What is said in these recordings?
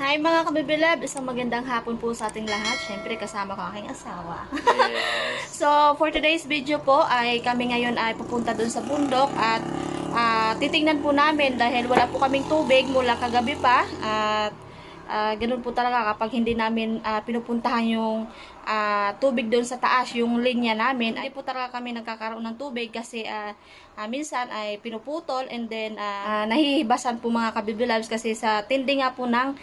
Hi mga kabibilab, isang magandang hapon po sa ating lahat. Siyempre kasama ko aking asawa. Yes. So, for today's video po ay kami ngayon ay pupunta dun sa bundok at titingnan po namin dahil wala po kaming tubig mula kagabi pa at ganun po talaga kapag hindi namin pinupuntahan yung tubig doon sa taas, yung linya namin, ay po talaga kami nagkakaroon ng tubig kasi minsan ay pinuputol and then nahihibasan po mga kabibilabs kasi sa tindi nga po ng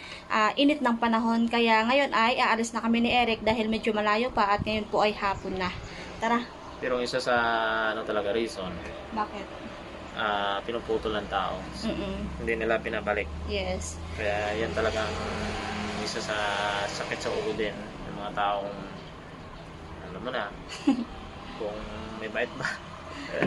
init ng panahon. Kaya ngayon ay aalis na kami ni Eric dahil medyo malayo pa at ngayon po ay hapon na. Tara. Pero isa sa ano talaga reason, Bakit? pinuputol ng tao. Mm-mm. Hindi nila pinabalik. Yes. Kaya yan talagang isa sa sakit sa ulo din ng mga taong alam mo na kung may bait ba.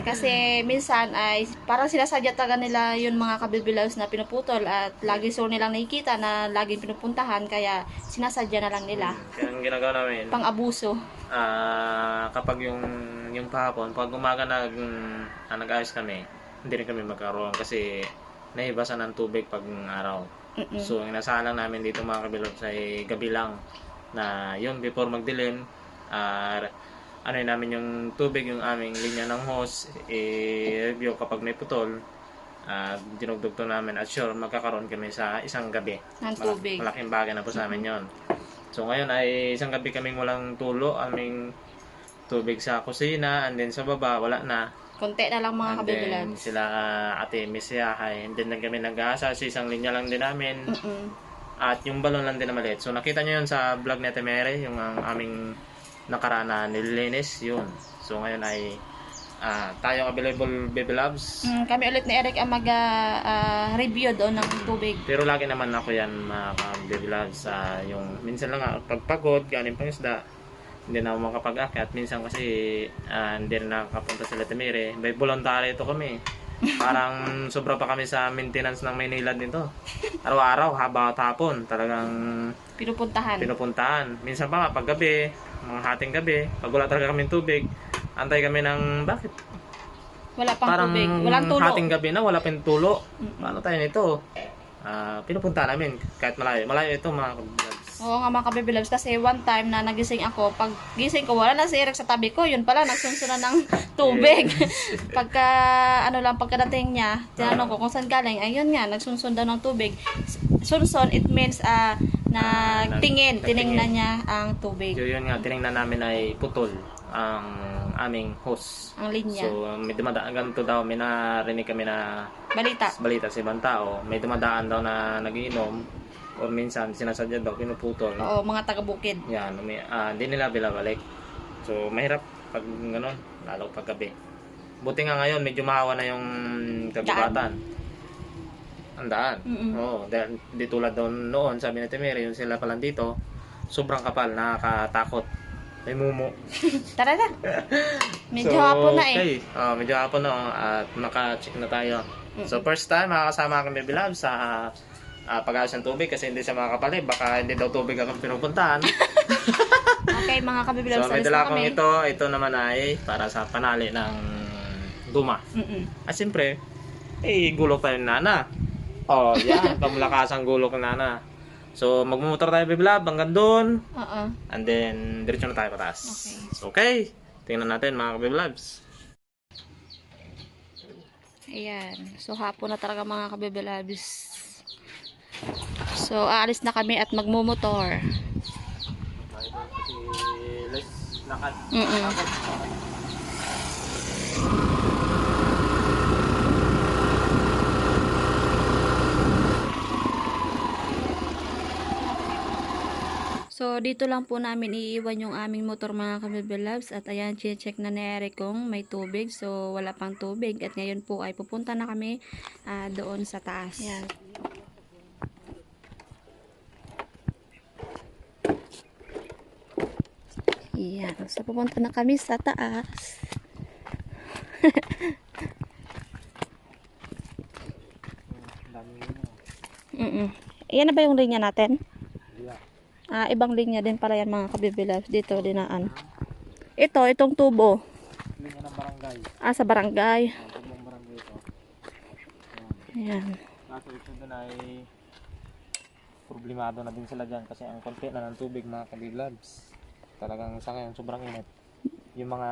Kasi minsan ay parang sinasadya talaga nila yung mga kabibilaws na pinuputol at lagi so nilang nakikita na laging pinupuntahan kaya sinasadya na lang nila. Kaya ang ginagawa namin, Pang-abuso. kapag yung pahapon, pag umaga nag-ayos kami, hindi rin kami magkaroon kasi nahibasan ng tubig pag araw. Mm-mm. So, ang inasahan lang namin dito mga kabilog sa gabi lang na yun before magdilim, ano yun namin yung tubig, yung aming linya ng hose, i-review kapag may putol, dinugdugto namin at sure magkakaroon kami sa isang gabi. Ng tubig. Malaking bagay na po sa amin yon. So ngayon ay isang gabi kaming walang tulo, aming tubig sa kusina and then sa baba wala na. Konti na lang mga And then kabibilaws. sila ate Miss Yahay, and then lang kami nag-aasa sa isang linya lang din namin. Mm-mm. At yung balon lang din na maliit. So nakita nyo yun sa vlog ni Ate Mary, yung aming nakaraan na nililinis, yun. So ngayon ay tayo available baby loves. Kami ulit ni Eric ang mag-review doon ng tubig. Pero lagi naman ako yan mga baby loves. Yung minsan lang pagpagod, galing pang isda, hindi na ako makapag-akyat. Minsan kasi hindi na nakapunta sa Ate Mary. May voluntary ito kami. Parang sobra pa kami sa maintenance ng Maynilad nito. Araw-araw, haba at hapon, talagang pinupuntahan. Minsan pa nga, pag gabi, mga hating gabi, pag wala talaga kaming tubig, antay kami ng bakit? Wala pang Parang tubig. Walang tulo. hating gabi na, wala pang tulo. Paano tayo nito? Pinupuntahan namin, kahit malayo. Malayo ito mga kabilags. Oo nga mga kabibilabs kasi one time na nagising ako, pag gising ko wala na si Eric sa tabi ko, yun pala nagsunsunan ng tubig. Pagkadating niya, tinanong ko kung saan galing, ayun nga, nagsunsun daw ng tubig. Sunsun, it means tiningnan niya ang tubig, So yun nga, tinignan namin ay putol ang aming hose. ang linya. So may dumadaan ganito daw, may narinig kami na balita sa ibang tao, may dumadaan daw na nagiinom o minsan sinasadya daw pinuputol. Oo, mga taga-bukid. Yan, hindi nila binabalik. So mahirap pag gano'n, lalo pag gabi. Buti nga ngayon medyo mahawa na yung kagubatan. Ang daan. Oo, dahil di tulad doon noon, sabi ni Temeri, yung sila palang dito, sobrang kapal, nakakatakot. May mumu. Tara na. Medyo hapon na eh. Okay, medyo hapon na at naka-check na tayo. So first time makakasama kami Bilab sa pag-ayos ng tubig kasi hindi siya makakapali. Baka hindi daw tubig ang pinupuntahan. Okay, mga kabibilabs, So may alis na dala akong kami. ito naman ay para sa panali ng guma. At siyempre, gulok tayo ng nana. Oh, yan, pamulakas ang gulok ng nana. So magmumotor tayo Bilab hanggang doon. Oo. And then, diretso na tayo pataas. Okay. So, okay. Tingnan natin mga kabiblabs. Ayan. So, hapon na talaga mga kabibilabs. So, aalis na kami at magmumotor. Kasi less lakad. So, dito lang po namin iiwan yung aming motor mga kabibilabs. At ayan, check na ni Eric kung may tubig. So, wala pang tubig. At ngayon po ay pupunta na kami doon sa taas. Ayan. Ayan. So, pupunta na kami sa taas. Iyan na ba yung linya natin? Ibang linya din pala yan mga kabibilabs. Dito dinaan. Itong tubo. Linya ng barangay. Sa barangay. Tubong barangay ito. Ayan. Kaso ito doon ay problemado na din sila dyan kasi ang konti na ng tubig mga kabiglabs. Talagang sa ngayon sobrang init. Yung mga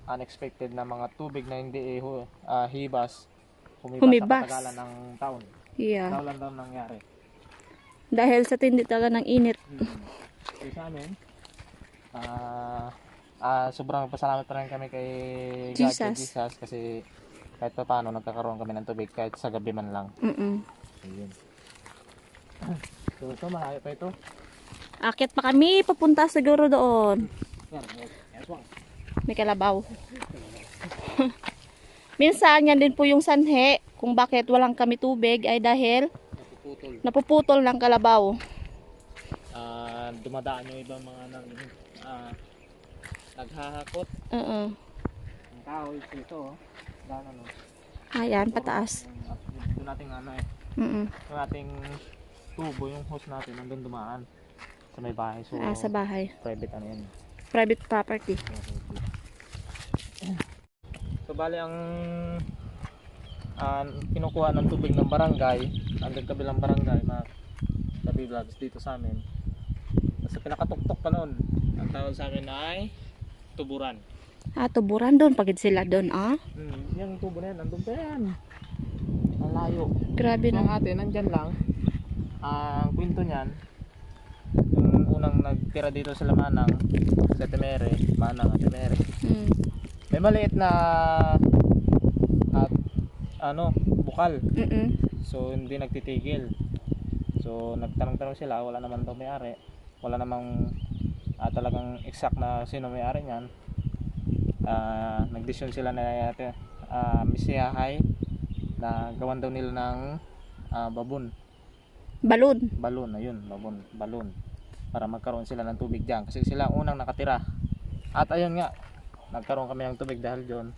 unexpected na mga tubig na hindi hibas, humibas sa Humibas. katagalan ng taon. Yeah. Naulan daw nangyari. Dahil sa tindi talaga ng init. So sa amin, sobrang pasalamat pa rin kami kay God, kay Jesus. Jesus kasi kahit pa paano nagkakaroon kami ng tubig kahit sa gabi man lang. Ayun. So ito, malayo pa ito. Akit pa kami, papunta siguro doon. Yan, yes, one. May kalabaw. Minsan, yan din po yung sanhe kung bakit walang kami tubig ay dahil Napuputol. napuputol ng kalabaw. Dumadaan yung ibang mga naghahakot. Ang kahoy ito, daan ano. Ayan, pataas. Doon nating yung ating tubo, yung hose natin, nandun dumaan sa may bahay. So, Sa bahay. private ano yan. Private property. So, bali ang kinukuha ng tubig ng barangay, hanggang kabilang barangay, mga kabiblabs dito sa amin. Sa pinakatuktok pa noon, ang tawag sa amin ay tuburan. Tuburan doon, pagid sila doon, Yung tubo na yan, nandun pa yan. Ang layo. Grabe So, ang na. atin, nandyan lang. Ang kwento niyan, yung unang nagtira dito sa Manang, sa Temere, Manang at Temere, may maliit na bukal. So hindi nagtitigil. So nagtanong-tanong sila, wala naman daw may-ari. Wala namang talagang exact na sino may-ari niyan. Nagdesisyon sila na misiyahay na gawan daw nila ng babon. Balon. Ayun, balon. Para magkaroon sila ng tubig diyan kasi sila unang nakatira. At ayun nga, nagkaroon kami ng tubig dahil doon.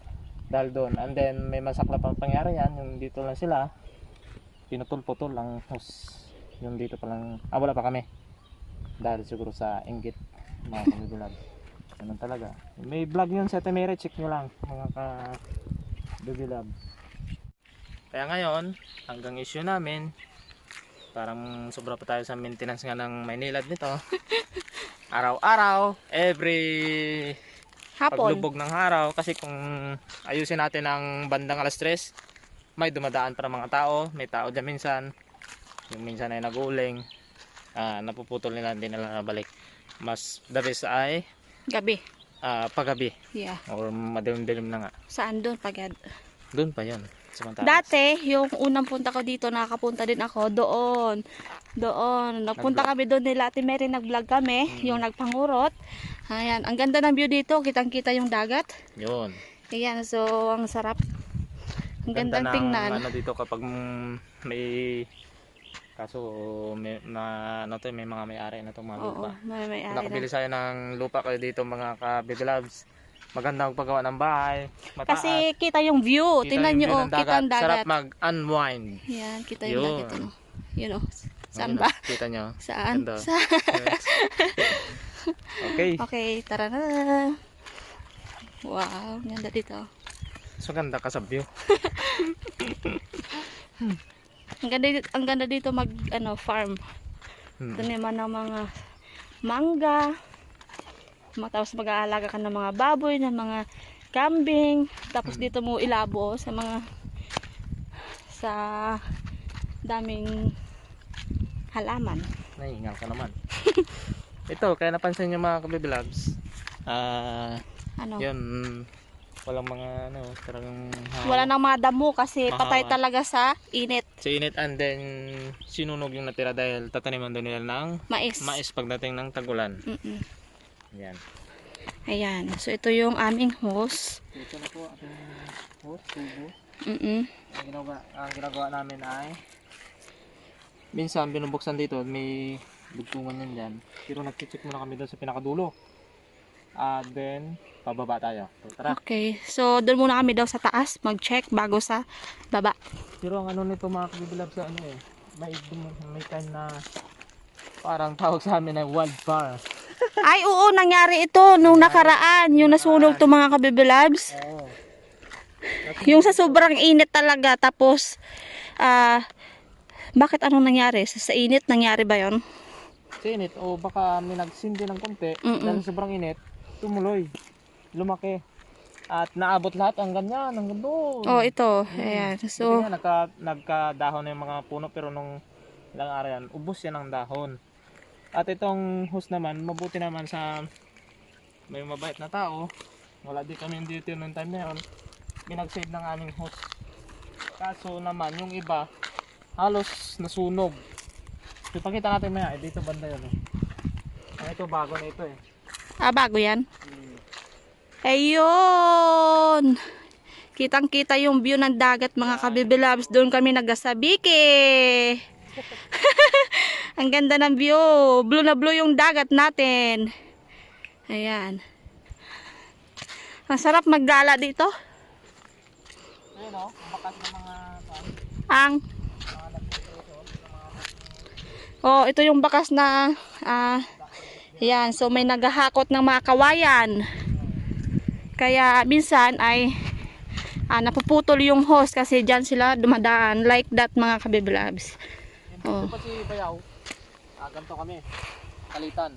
And then may masaklap pang pangyari yan, yung dito lang sila pinutol-putol ang hose. Yung dito pa lang, wala pa kami. Dahil siguro sa inggit mga kabibilab. Ganun talaga. May vlog yun sa Temere, check nyo lang mga kabibilab. Kaya ngayon, hanggang issue namin, parang sobra pa tayo sa maintenance nga ng Maynilad nito. Araw-araw, every Hapon. paglubog ng araw, kasi kung ayusin natin ang bandang alas 3, may dumadaan para mga tao, may tao dyan minsan, yung minsan ay naguling, napuputol nila, hindi nila nabalik. Mas the best ay Gabi. paggabi Yeah. or madilim-dilim na nga. Saan doon pagad? Doon pa yun sa mga taas. Dati, yung unang punta ko dito, nakakapunta din ako doon. Nagpunta kami doon nila Ate Mary, nag-vlog kami, yung nagpangurot. Ayan, ang ganda ng view dito, kitang-kita yung dagat. Yun. Ayan, so ang sarap. Ang gandang tingnan. Ano dito kapag may kaso may may mga may-ari na itong mga lupa. Oo, may ari Nakabili na. tayo ng lupa kayo dito mga ka-baby-loves. Maganda ang paggawa ng bahay. Mataas. Kasi kita yung view. Kita Tingnan yung nyo, view ng kita ang dagat. Sarap mag-unwind. Yan, kita yung Yun. dagat. Ano. Yun o. Saan Ayun, ba? Kita nyo. Saan? Ganda. Saan? Okay. Okay, tara na. Wow, ganda dito. So ganda ka sa view. Ang ganda dito mag farm. Taniman ng mga mangga. Tapos mag-aalaga ka ng mga baboy, ng mga kambing. Tapos dito mo ilabo sa daming halaman. Nahingal ka naman. Ito, kaya napansin nyo mga kabibilabs. Ano? Yun, walang mga talagang Wala nang mga damo kasi Mahawa. patay talaga sa init. sa init, and then sinunog yung natira dahil tataniman doon nila ng mais pagdating ng tagulan. Yan. Ayan. So ito yung aming hose. Ito na po ating hose, tubo. Ang ginagawa namin ay minsan binubuksan dito, may dugtungan yan dyan. Pero nag-check muna kami doon sa pinakadulo. Then pababa tayo. So, tara. Okay. So doon muna kami daw sa taas mag-check bago sa baba. Pero ang nito mga kabibilab sa may time na parang tawag sa amin ay wildfire. Ay, oo, nangyari ito nung nakaraan. Yung nasunog to mga kabibilabs. Oo. Yung sa sobrang init talaga. Tapos, Bakit anong nangyari? Sa init nangyari ba yon? Sa init, o baka may nagsindi ng konti, Mm-mm. dahil sobrang init, tumuloy, lumaki. At naabot lahat hanggang yan, hanggang doon. Oh, ito. Ayan. Buti So, nga, nagkadahon na yung mga puno, pero nung ilang araw yan, ubos yan ang dahon. At itong hose naman, mabuti naman sa may mabait na tao. Wala di kami dito noong time na yun. Minag-save ng aming hose. Kaso naman, yung iba, halos nasunog. So, pakita natin maya, dito banda yun. Ito bago na ito eh. bago yan. Ayun! Kitang-kita yung view ng dagat, mga kabibilabs. Doon kami nagasabiki. Ang ganda ng view. Blue na blue yung dagat natin. Ayan. Ang sarap maggala dito. Ayun o, ang bakas ng mga Ang ito yung bakas na ayan, so may naghahakot ng mga kawayan. Kaya minsan ay napuputol yung hose kasi dyan sila dumadaan. Like that, mga kabiblabs. Ito pa si Bayaw. Ganito kami. Kalitan.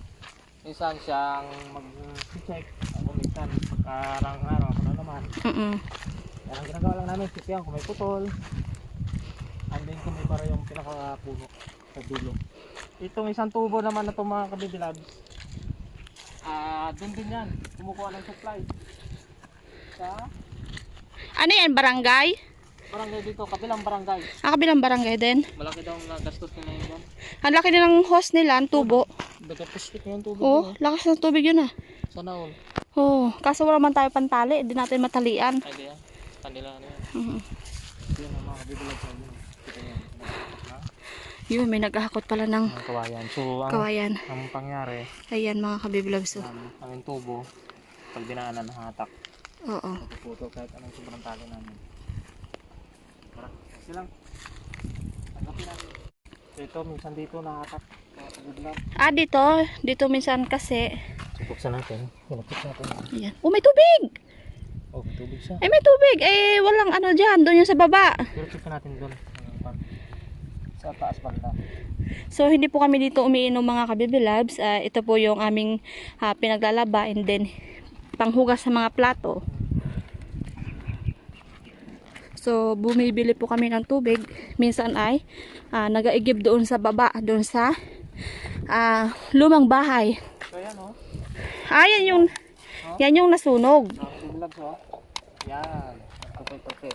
Minsan siyang mag-check. Ako minsan pagkarang-araw ako na naman. Yan ang ginagawa lang namin. Sisiyan kung may putol. And then kung may para yung pinakapuno sa dulo. Itong isang tubo naman na itong mga kabibilabs. Doon din yan. Kumukuha ng supply. Sa Ano yan, barangay? barangay dito. Kabilang barangay. Kabilang barangay din. Malaki daw ang gastos nila yun. Ang laki din ng hose nila, ang tubo. Nagapustik yung tubig. Oh, lakas ng tubig yun ah. Sana all. Oh, kaso wala man tayo pantali, hindi natin matalian. Ay, di yan. Kanila ano yan. Mhm. Yun ang mga kabibilag sa inyo. Kita nyo. Yun, may naghahakot pala ng Ang kawayan. So, kawayan. ang pangyari, Ayan, mga kabibilabs. ang tubo, pag dinaanan ng hatak, Oo. napuputo kahit anong sobrang tali namin. Tara, kasi lang. Tanggapin natin. So, ito, minsan dito nahatak. Kaya kabibilag. Dito minsan kasi. Buksan natin. Buksan natin. Ayan. Oh, may tubig! Oh, may tubig siya. Ay, may tubig! Eh, walang ano dyan, doon yung sa baba. Pero check natin doon. Sa taas banda. So, hindi po kami dito umiinom, mga kabibilabs. Ito po yung aming pinaglalaba and then panghugas sa mga plato. So, bumibili po kami ng tubig. Minsan ay nag-aigib doon sa baba, doon sa lumang bahay. So, yan o. Yan yung nasunog. Kabibilag so. Yan. Tupi-tupi.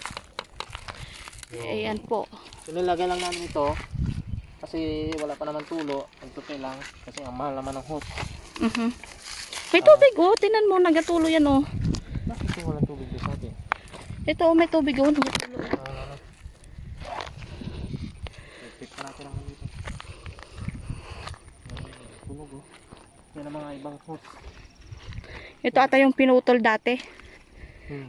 Ayan po. So, nilagay lang namin ito kasi wala pa naman tulo, nagtupi lang kasi ang mahal naman ng hose. May tubig oh, tinan mo, nagatulo yan oh. Bakit walang tubig dito sa atin? Ito oh, may tubig oh, nagatulo. Check pa natin naman dito. Tunog oh. Yan ang mga ibang hose. Ito ata yung pinutol dati.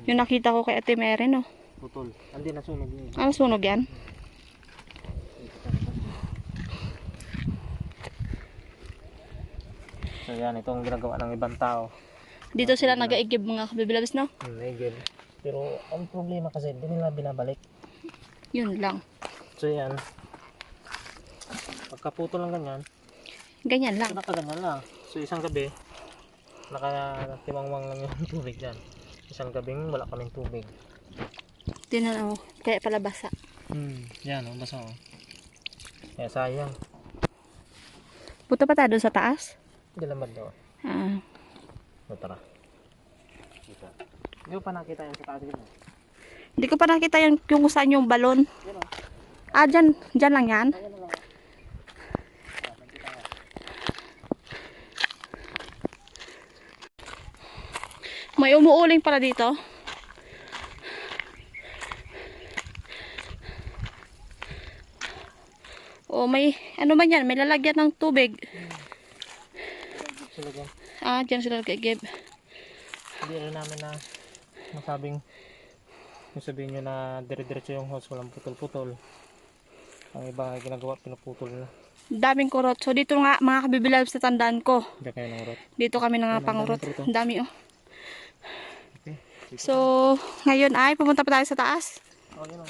Yung nakita ko kay Ate Meren oh. Putol. Hindi nasunog yun. Ano sunog yan? So yan, itong ginagawa ng ibang tao. Dito sila nag-aigib, mga kabibilabs no? Naigil. Pero ang problema kasi hindi nila binabalik. Yun lang. So yan. Pagkaputo lang ganyan. Ganyan lang. So nakaganyan lang. So isang gabi, nakatimangmang lang yung tubig dyan. Isang gabing wala kaming tubig. Tinan oh, kaya pala basa. Yan oh, basa oh. Kaya sayang. Punta pa tayo doon sa taas? Hindi lamad daw. So tara. Dito. Hindi ko pa nakita yan sa taas dito. Hindi ko pa nakita yung kung saan yung balon. Yan oh. Dyan lang yan? Ayan na lang. May umuuling para dito. O may, ano man yan, may lalagyan ng tubig. Sila dyan. Dyan sila nag-aigib. Hindi rin namin na masabing kung sabihin nyo na dire-diretso yung hose, walang putol-putol. Ang iba ginagawa, pinuputol na. Daming kurot. So dito nga, mga kabibilab sa tandaan ko. Hindi kayo nangurot. Dito kami nangapangurot. Ang dami oh. Okay. So, ngayon ay pupunta pa tayo sa taas. Oh, yun,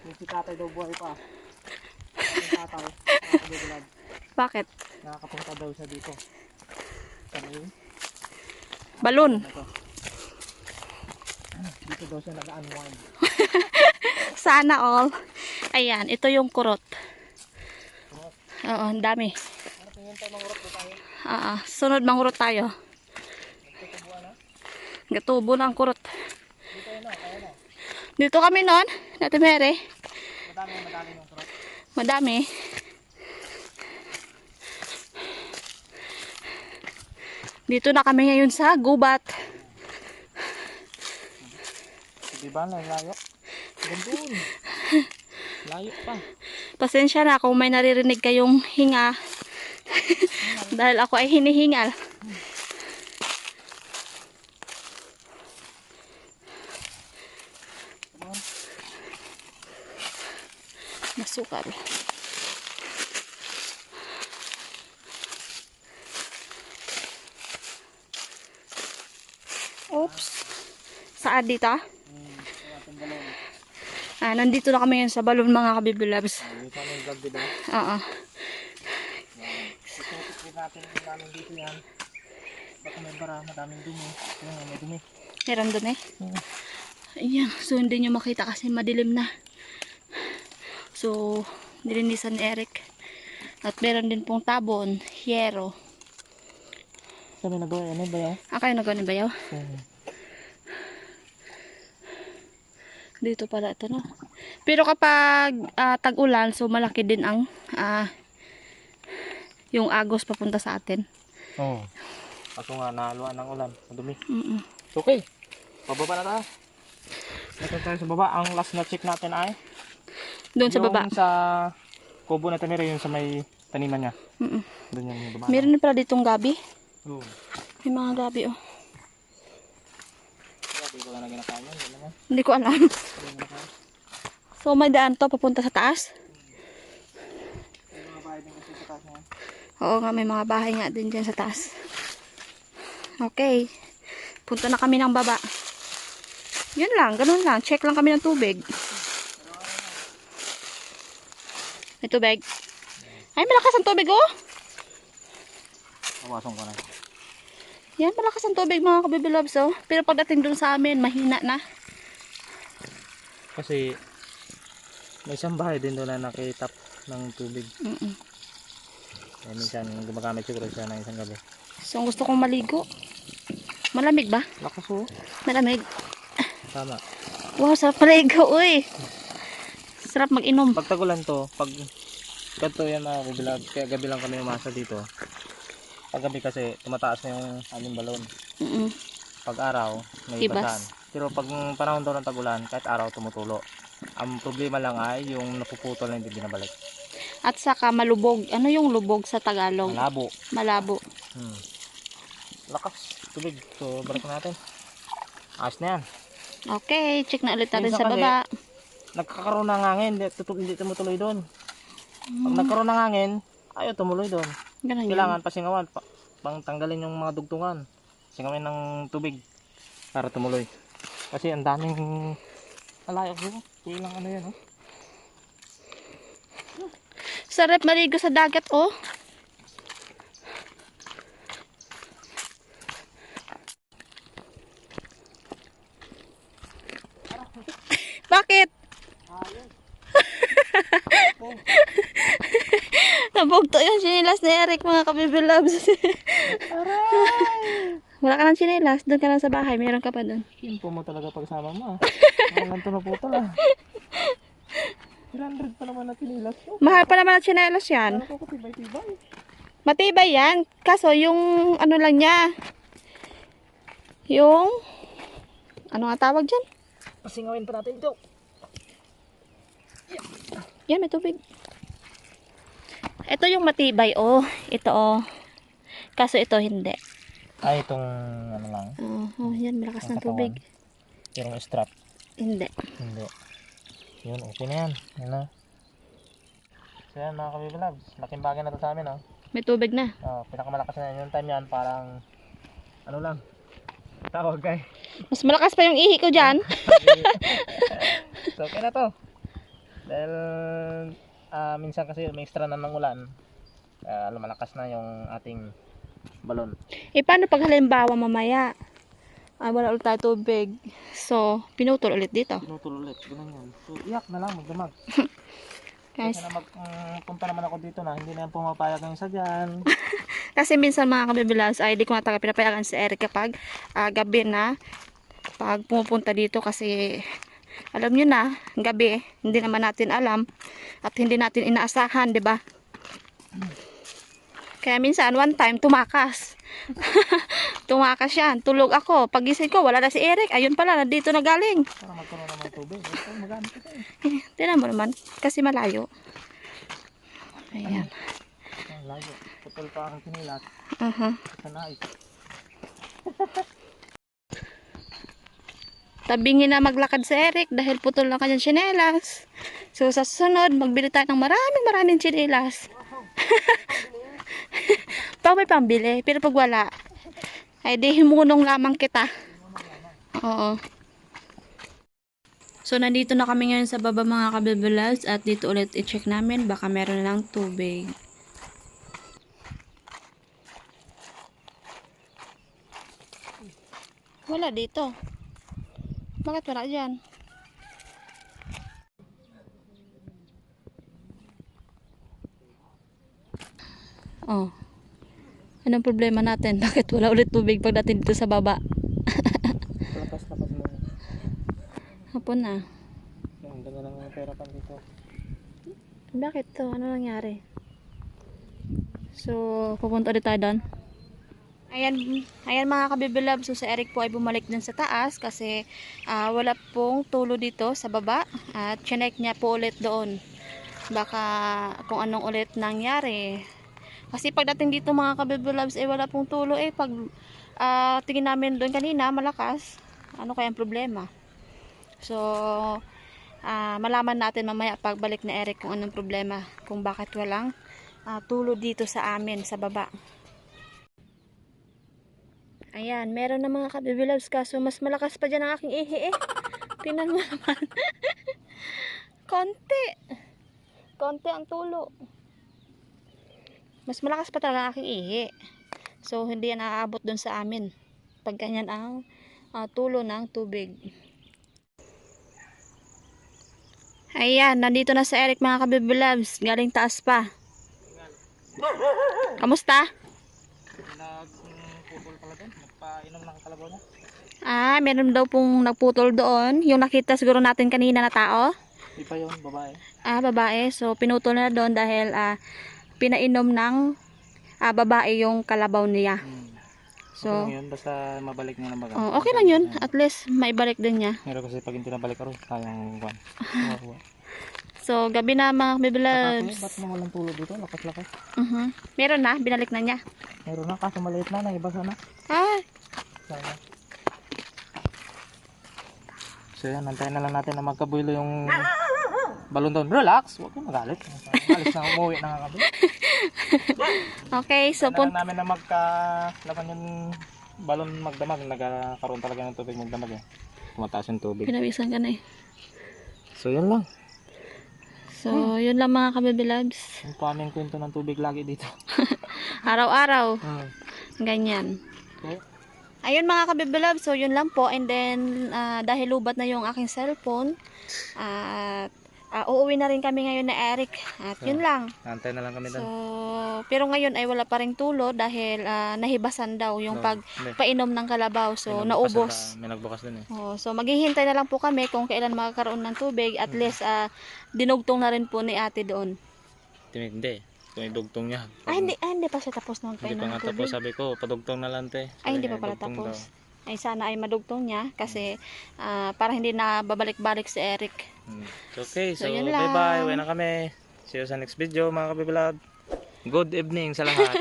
Yung si tatay daw buhay pa. Yung tatay, mga kabibilab. Bakit? Nakakapunta daw siya dito. Sa may Balon. dito daw siya nag-unwind. Sana all. Ayan, ito yung kurot. Oo, ang dami. Ano tingin tayo mangurot ba tayo? Sunod mangurot tayo. Nagtutubuan na? Gatubo na ang kurot. Dito yun na, kaya na. Dito kami noon, Ate Mary. Madami yung kurot. Madami. Dito na kami ngayon sa gubat. Diba na, layo? Gandun. Layo pa. Pasensya na kung may naririnig kayong hinga. Dahil ako ay hinihingal. Masukal. Oops. Saan dito? Nandito na kami ngayon sa balon mga kabibilabs. Dito na yung vlog dito. Oo. Isutot natin yung namin dito yan. Baka may bara, madaming dumi. Kaya nga may dumi. Meron doon eh. Ayan. So hindi nyo makita kasi madilim na. So nilinisan ni Eric. At meron din pong tabon. Hiyero. Sabi nagawa yan, bayaw? Kayo nagawa ni Bayaw? Dito pala ito, no? Pero kapag tag-ulan, so malaki din ang yung agos papunta sa atin. Oo. Ako nga, nahaluan ng ulan. Madumi. Mm-mm. Okay. Pababa na tayo. Ito tayo sa baba. Ang last na check natin ay Doon sa baba. yung sa kubo na tanira, yung sa may taniman niya. Mm-mm. Doon yung baba. Meron din pala ditong gabi. Oo. May mga gabi, oh. Hindi ko na ginakain yan. Ano nga? Hindi ko alam. So may daan to papunta sa taas. May mga bahay din kasi sa taas niya. Oo nga, may mga bahay nga din dyan sa taas. Okay. Punta na kami ng baba. Yun lang, ganun lang. Check lang kami ng tubig. May tubig. Ay, malakas ang tubig, oh. Awasong ko na. Yan, malakas ang tubig mga kabibilabs, oh. Pero pagdating dun sa amin, mahina na. Kasi may isang bahay din doon na nakitap ng tubig. Eh, minsan gumagamit siguro siya ng isang gabi. So, gusto kong maligo. Malamig ba? Lakas oh. Malamig. Tama. Wow, sarap maligo, uy. Sarap mag-inom. Pag tagulan to, pag ganito yan mga kabilag, kaya gabi lang kami umasa dito. Pag gabi kasi tumataas na yung aming balon. Pag araw, may Ibas. basahan. Pero pag panahon daw ng tagulan, kahit araw tumutulo. Ang problema lang ay yung napuputol na hindi binabalik. At saka malubog. Ano yung lubog sa Tagalog? Malabo. Malabo. Lakas, tubig. So, balik natin. Ayos na yan. Okay, check na ulit natin Minsan sa kasi, baba. Nagkakaroon ng hangin, hindi tumutuloy doon. Pag nagkaroon ng hangin, ayaw tumuloy doon. Ganun yun. Kailangan pasingawan, pang tanggalin yung mga dugtungan. Singawin ng tubig para tumuloy. Kasi ang daming alayo ko. Kulang ano yan, oh. Sarap maligo sa dagat, oh. Bakit? Nabugto yung sinilas ni Eric, mga kabibilabs. Wala ka ng sinilas, doon ka lang sa bahay, meron ka pa doon. Kimpo mo talaga pagsama mo, ah. Ang lanto na putol, ah. 300 pa naman na tinilas ko. Mahal pa naman ang sinilas yan. Ano ko tibay-tibay? Matibay yan, kaso yung ano lang niya, yung ano nga tawag dyan? Pasingawin pa natin ito. Yan, may tubig. Ito yung matibay, oh. Ito, oh. Kaso ito hindi. Ay, itong ano lang. Oh, yan, malakas ng tubig. Yung strap. Hindi. Hindi. Yun, okay na yan. Yan na. So yan mga kabibilabs. Laking bagay na to sa amin, oh. May tubig na. Oh, pinakamalakas na yan. Yung time yan, parang ano lang. Tawag kay. Mas malakas pa yung ihi ko dyan. So, okay na to. Dahil minsan kasi may extra na ng ulan. Lumalakas na yung ating balon. Paano pag halimbawa mamaya, wala ulit tayo tubig. So, pinutol ulit dito. Pinutol ulit. Ganun yan. So, iyak na lang, magdamag. Guys, Kasi na punta naman ako dito na hindi na yan pumapayag ng isa dyan. kasi minsan mga kabibilags ay di ko na talaga pinapayagan si Eric kapag gabi na pag pumupunta dito kasi alam nyo na, gabi, hindi naman natin alam at hindi natin inaasahan, di ba? Kaya minsan, one time, tumakas. Tumakas yan. Tulog ako. Pagising ko, wala na si Eric. Ayun pala, nandito na galing. Para magkaroon naman tubig. Ito, magamit ito Tingnan mo naman, kasi malayo. Ayan. Ang layo. Putol pa ang kinilat. Ito na ito. Tabingin na maglakad si Eric dahil putol na kanyang tsinelas. So sa susunod, magbili tayo ng maraming tsinelas. Pag may pambili, pero pag wala, ay di himunong lamang kita. Oo. So nandito na kami ngayon sa baba mga kabibilags at dito ulit i-check namin baka meron na ng tubig. Wala dito. Bakit wala dyan? Oh. Anong problema natin? Bakit wala ulit tubig pagdating dito sa baba? Lakas mo. Hapon na. Ang dami ng pera pa dito. Bakit to? Ano nangyari? So, pupunta ulit tayo doon. Ayan mga kabibilab. So, si Eric po ay bumalik dun sa taas kasi wala pong tulo dito sa baba. At chinek niya po ulit doon. Baka kung anong ulit nangyari. Kasi pagdating dito mga kabibilabs, wala pong tulo. Pag tingin namin doon kanina, malakas. Ano kaya ang problema? So, malaman natin mamaya pagbalik ni Eric kung anong problema. Kung bakit walang tulo dito sa amin, sa baba. Ayan, meron na mga kabibilabs kaso mas malakas pa dyan ang aking ihi Tingnan mo naman. Konti ang tulo. Mas malakas pa talaga ang aking ihi. So, hindi yan naaabot dun sa amin. Pag ganyan ang tulo ng tubig. Ayan, nandito na si Eric mga kabibilabs. Galing taas pa. Kamusta? Nagputol pala doon. Nagpainom ng kalabaw na. Meron daw pong nagputol doon. Yung nakita siguro natin kanina na tao. Di pa yun, babae. Babae. So, pinutol na doon dahil pinainom ng babae yung kalabaw niya. So, okay lang yun, basta mabalik niya ng baga. Okay lang yun. At least, maibalik din niya. Meron kasi pag hindi nabalik ako, sayang kwan. So, gabi na mga kabibilabs. Ba't mo walang tulo dito? Lakas-lakas. Meron na, binalik na niya. Meron na, kaso maliit na, naibasa na. Sayang. So yan, nantayin na lang natin na magkabuilo yung balon doon. Relax, huwag kang magalit. Alis na, umuwi na nga kami. Okay, so Kailangan namin na magkalaman yung balon magdamag. Nagkaroon talaga ng tubig magdamag eh. Tumataas yung tubig. pinawisan ka na So yun lang. So, yun lang mga kabibilabs. Yung paming kwento ng tubig lagi dito. Araw-araw. Ganyan. Okay. Ayun mga kabibilab, so yun lang po. And then, dahil lubat na yung aking cellphone, at uuwi na rin kami ngayon na Eric. At yun lang. Antay na lang kami doon. So, pero ngayon ay wala pa rin tulo dahil nahibasan daw yung pagpainom ng kalabaw. So, naubos. May nagbukas din eh. So, maghihintay na lang po kami kung kailan makakaroon ng tubig. At least, dinugtong na rin po ni ate doon. Hindi. Kung idugtong niya. Hindi pa siya tapos ng Hindi pa painom nga ng tapos. tubig. Sabi ko, padugtong na lang te. Ay, hindi pa pala tapos. Ay, sana ay madugtong niya kasi para hindi na babalik-balik si Eric. Okay, so yun bye-bye. lang. Uwi na kami. See you sa next video mga kabibilad. Good evening sa lahat.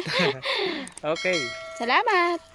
Okay. Salamat!